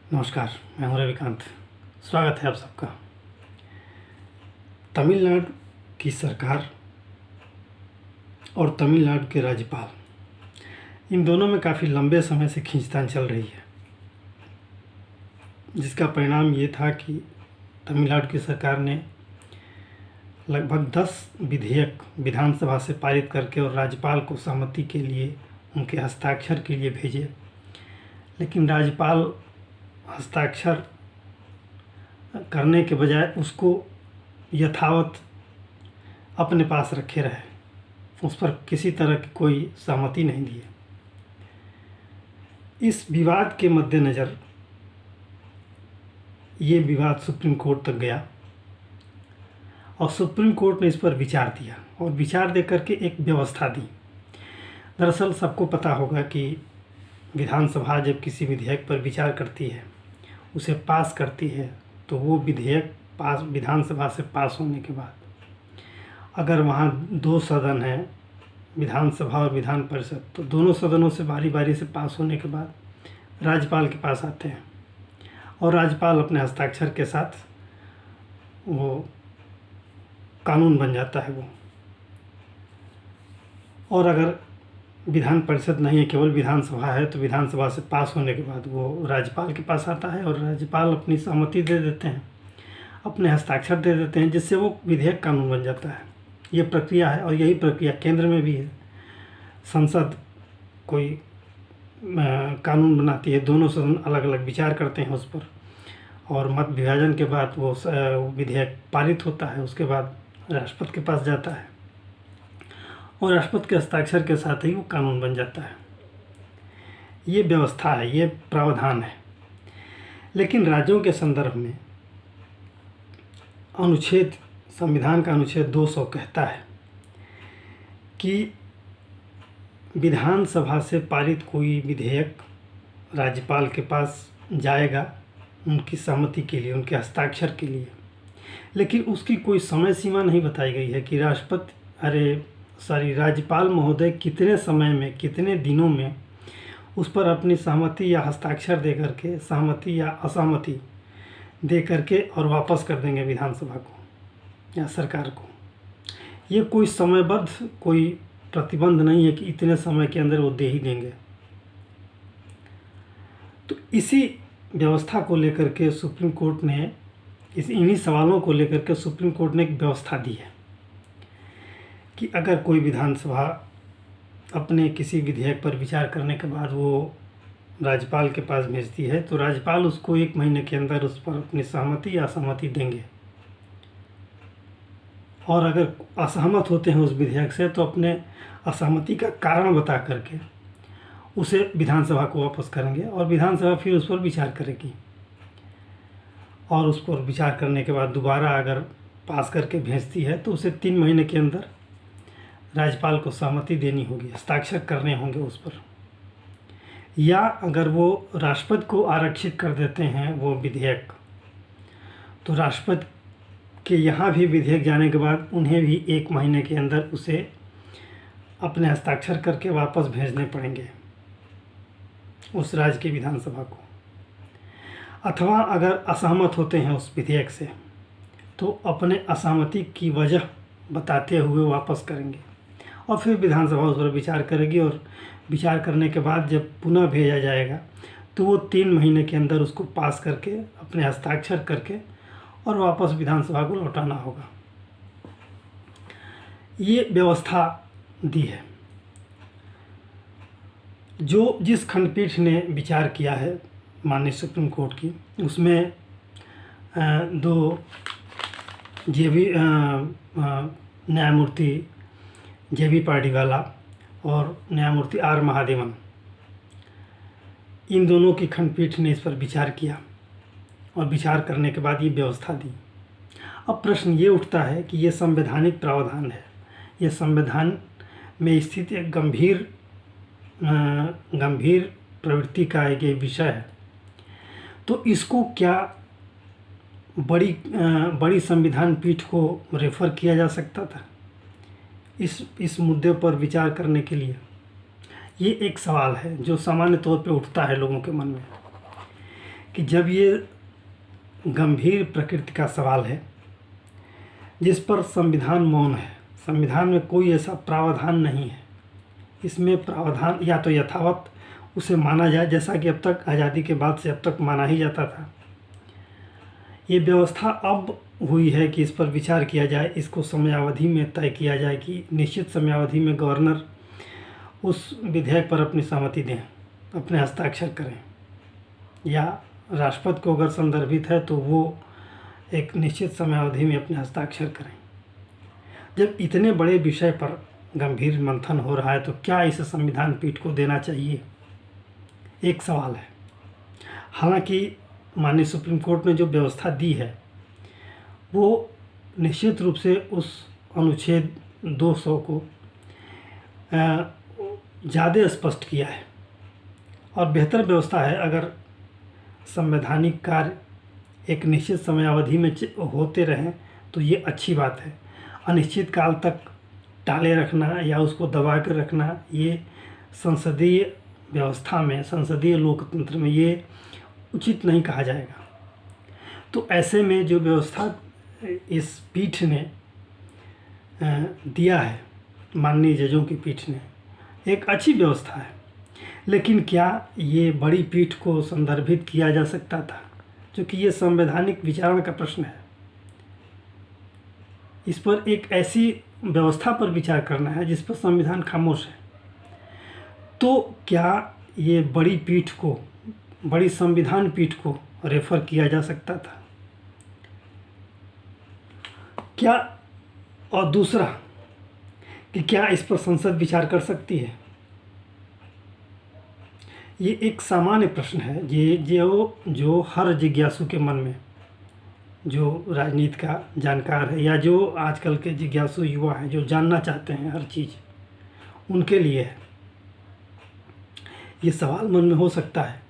नमस्कार, मैं हूं रविकांत। स्वागत है आप सबका। तमिलनाडु की सरकार और तमिलनाडु के राज्यपाल, इन दोनों में काफ़ी लंबे समय से खींचतान चल रही है, जिसका परिणाम ये था कि तमिलनाडु की सरकार ने लगभग 10 विधेयक विधानसभा से पारित करके और राज्यपाल को सहमति के लिए, उनके हस्ताक्षर के लिए भेजे। लेकिन राज्यपाल हस्ताक्षर करने के बजाय उसको यथावत अपने पास रखे रहे, उस पर किसी तरह की कोई सहमति नहीं दी। इस विवाद के मद्देनज़र ये विवाद सुप्रीम कोर्ट तक गया और सुप्रीम कोर्ट ने इस पर विचार दिया और विचार देकर के एक व्यवस्था दी। दरअसल सबको पता होगा कि विधानसभा जब किसी विधेयक पर विचार करती है, उसे पास करती है, तो वो विधेयक विधानसभा से पास होने के बाद अगर वहाँ 2 सदन हैं, विधानसभा और विधान परिषद, तो दोनों सदनों से बारी बारी से पास होने के बाद राज्यपाल के पास आते हैं और राज्यपाल अपने हस्ताक्षर के साथ वो कानून बन जाता है वो। और अगर विधान परिषद नहीं है, केवल विधानसभा है, तो विधानसभा से पास होने के बाद वो राज्यपाल के पास आता है और राज्यपाल अपनी सहमति दे देते हैं, अपने हस्ताक्षर दे देते हैं, जिससे वो विधेयक कानून बन जाता है। ये प्रक्रिया है और यही प्रक्रिया केंद्र में भी है। संसद कोई कानून बनाती है, दोनों सदन अलग अलग विचार करते हैं उस पर और मत विभाजन के बाद वो विधेयक पारित होता है। उसके बाद राष्ट्रपति के पास जाता है और राष्ट्रपति के हस्ताक्षर के साथ ही वो कानून बन जाता है। ये व्यवस्था है, ये प्रावधान है। लेकिन राज्यों के संदर्भ में संविधान का अनुच्छेद 200 कहता है कि विधानसभा से पारित कोई विधेयक राज्यपाल के पास जाएगा उनकी सहमति के लिए, उनके हस्ताक्षर के लिए। लेकिन उसकी कोई समय सीमा नहीं बताई गई है कि राज्यपाल महोदय कितने समय में, कितने दिनों में उस पर अपनी सहमति या हस्ताक्षर दे करके, सहमति या असहमति दे करके और वापस कर देंगे विधानसभा को या सरकार को। ये कोई समयबद्ध, कोई प्रतिबंध नहीं है कि इतने समय के अंदर वो दे ही देंगे। तो इसी व्यवस्था को लेकर के सुप्रीम कोर्ट ने, इन्हीं सवालों को लेकर के सुप्रीम कोर्ट ने एक व्यवस्था दी है कि अगर कोई विधानसभा अपने किसी विधेयक पर विचार करने के बाद वो राज्यपाल के पास भेजती है, तो राज्यपाल उसको 1 महीने के अंदर उस पर अपनी सहमति या असहमति देंगे। और अगर असहमत होते हैं उस विधेयक से, तो अपने असहमति का कारण बता करके उसे विधानसभा को वापस करेंगे और विधानसभा फिर उस पर विचार करेगी और उस पर विचार करने के बाद दोबारा अगर पास करके भेजती है, तो उसे 3 महीने के अंदर राज्यपाल को सहमति देनी होगी, हस्ताक्षर करने होंगे उस पर। या अगर वो राष्ट्रपति को आरक्षित कर देते हैं वो विधेयक, तो राष्ट्रपति के यहाँ भी विधेयक जाने के बाद उन्हें भी 1 महीने के अंदर उसे अपने हस्ताक्षर करके वापस भेजने पड़ेंगे उस राज्य की विधानसभा को। अथवा अगर असहमत होते हैं उस विधेयक से, तो अपने असहमति की वजह बताते हुए वापस करेंगे और फिर विधानसभा उस पर विचार करेगी और विचार करने के बाद जब पुनः भेजा जाएगा, तो वो 3 महीने के अंदर उसको पास करके, अपने हस्ताक्षर करके और वापस विधानसभा को लौटाना होगा। ये व्यवस्था दी है। जिस खंडपीठ ने विचार किया है माननीय सुप्रीम कोर्ट की, उसमें 2 न्यायमूर्ति JB पार्डीवाला और न्यायमूर्ति R महादेवन, इन दोनों की खंडपीठ ने इस पर विचार किया और विचार करने के बाद ये व्यवस्था दी। अब प्रश्न ये उठता है कि ये संवैधानिक प्रावधान है, ये संविधान में स्थित एक गंभीर प्रवृत्ति का एक विषय है, तो इसको क्या बड़ी संविधान पीठ को रेफ़र किया जा सकता था इस मुद्दे पर विचार करने के लिए? ये एक सवाल है जो सामान्य तौर पे उठता है लोगों के मन में कि जब ये गंभीर प्रकृति का सवाल है जिस पर संविधान मौन है, संविधान में कोई ऐसा प्रावधान नहीं है, इसमें प्रावधान या तो यथावत उसे माना जाए जैसा कि अब तक आज़ादी के बाद से अब तक माना ही जाता था। ये व्यवस्था अब हुई है कि इस पर विचार किया जाए, इसको समयावधि में तय किया जाए कि निश्चित समयावधि में गवर्नर उस विधेयक पर अपनी सहमति दें, अपने हस्ताक्षर करें, या राष्ट्रपति को अगर संदर्भित है तो वो एक निश्चित समयावधि में अपने हस्ताक्षर करें। जब इतने बड़े विषय पर गंभीर मंथन हो रहा है तो क्या इसे संविधान पीठ को देना चाहिए, एक सवाल है। हालांकि माननीय सुप्रीम कोर्ट ने जो व्यवस्था दी है वो निश्चित रूप से उस अनुच्छेद 200 को ज़्यादा स्पष्ट किया है और बेहतर व्यवस्था है। अगर संवैधानिक कार्य एक निश्चित समयावधि में होते रहें तो ये अच्छी बात है। अनिश्चित काल तक टाले रखना या उसको दबा कर रखना, ये संसदीय व्यवस्था में, संसदीय लोकतंत्र में ये उचित नहीं कहा जाएगा। तो ऐसे में जो व्यवस्था इस पीठ ने दिया है, माननीय जजों की पीठ ने, एक अच्छी व्यवस्था है। लेकिन क्या ये बड़ी पीठ को संदर्भित किया जा सकता था, क्योंकि ये संवैधानिक विचारण का प्रश्न है। इस पर एक ऐसी व्यवस्था पर विचार करना है जिस पर संविधान खामोश है। तो क्या ये बड़ी पीठ को, बड़ी संविधान पीठ को रेफर किया जा सकता था क्या? और दूसरा कि क्या इस पर संसद विचार कर सकती है? ये एक सामान्य प्रश्न है ये जो हर जिज्ञासु के मन में, जो राजनीति का जानकार है या जो आजकल के जिज्ञासु युवा हैं जो जानना चाहते हैं हर चीज़, उनके लिए है। ये सवाल मन में हो सकता है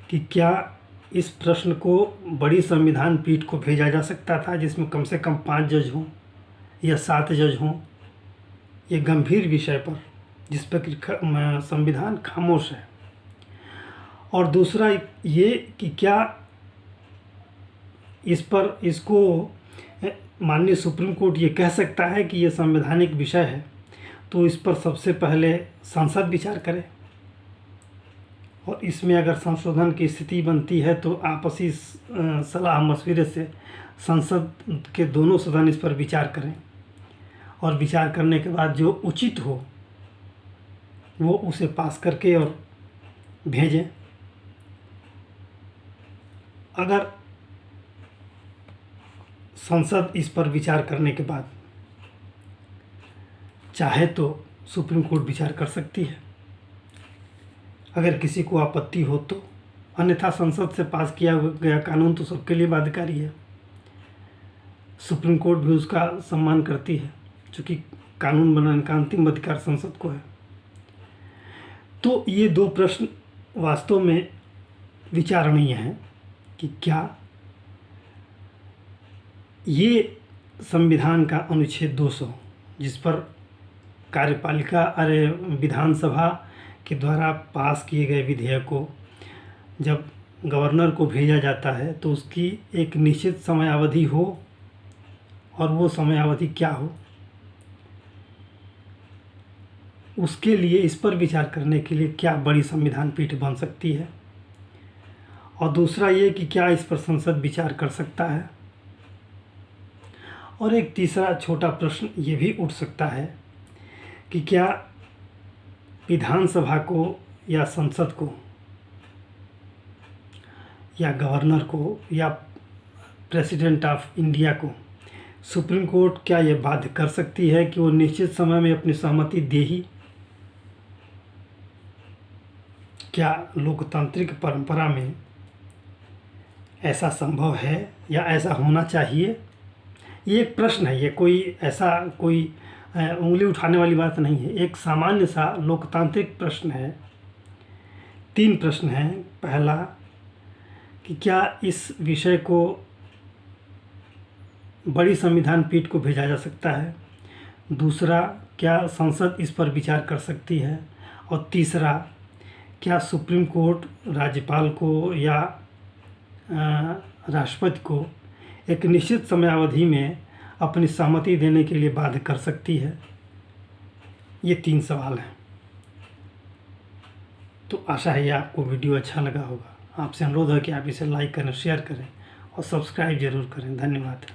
कि क्या इस प्रश्न को बड़ी संविधान पीठ को भेजा जा सकता था जिसमें कम से कम 5 जज हों या 7 जज हों, ये गंभीर विषय पर जिस पर संविधान खामोश है। और दूसरा ये कि क्या इसको माननीय सुप्रीम कोर्ट ये कह सकता है कि ये संवैधानिक विषय है तो इस पर सबसे पहले संसद विचार करे, और इसमें अगर संशोधन की स्थिति बनती है तो आपसी सलाह मशविरे से संसद के दोनों सदन इस पर विचार करें और विचार करने के बाद जो उचित हो वो उसे पास करके और भेजें। अगर संसद इस पर विचार करने के बाद चाहे तो सुप्रीम कोर्ट विचार कर सकती है, अगर किसी को आपत्ति हो तो। अन्यथा संसद से पास किया गया कानून तो सबके लिए बाध्यकारी है। सुप्रीम कोर्ट भी उसका सम्मान करती है क्योंकि कानून बनाने का अंतिम अधिकार संसद को है। तो ये दो प्रश्न वास्तव में विचारणीय हैं कि क्या ये संविधान का अनुच्छेद 200 जिस पर विधानसभा के द्वारा पास किए गए विधेयक को जब गवर्नर को भेजा जाता है तो उसकी एक निश्चित समयावधि हो, और वो समयावधि क्या हो, उसके लिए इस पर विचार करने के लिए क्या बड़ी संविधान पीठ बन सकती है। और दूसरा ये कि क्या इस पर संसद विचार कर सकता है। और एक तीसरा छोटा प्रश्न ये भी उठ सकता है कि क्या विधानसभा को या संसद को या गवर्नर को या प्रेसिडेंट ऑफ इंडिया को सुप्रीम कोर्ट क्या ये बाध्य कर सकती है कि वो निश्चित समय में अपनी सहमति दे ही? क्या लोकतांत्रिक परंपरा में ऐसा संभव है या ऐसा होना चाहिए? ये एक प्रश्न है, ये कोई उंगली उठाने वाली बात नहीं है, एक सामान्य सा लोकतांत्रिक प्रश्न है। 3 प्रश्न हैं। पहला कि क्या इस विषय को बड़ी संविधान पीठ को भेजा जा सकता है। दूसरा, क्या संसद इस पर विचार कर सकती है। और तीसरा, क्या सुप्रीम कोर्ट राज्यपाल को या राष्ट्रपति को एक निश्चित समयावधि में अपनी सहमति देने के लिए बाध्य कर सकती है? ये 3 सवाल हैं। तो आशा है आपको वीडियो अच्छा लगा होगा। आपसे अनुरोध है कि आप इसे लाइक करें, शेयर करें और सब्सक्राइब जरूर करें। धन्यवाद।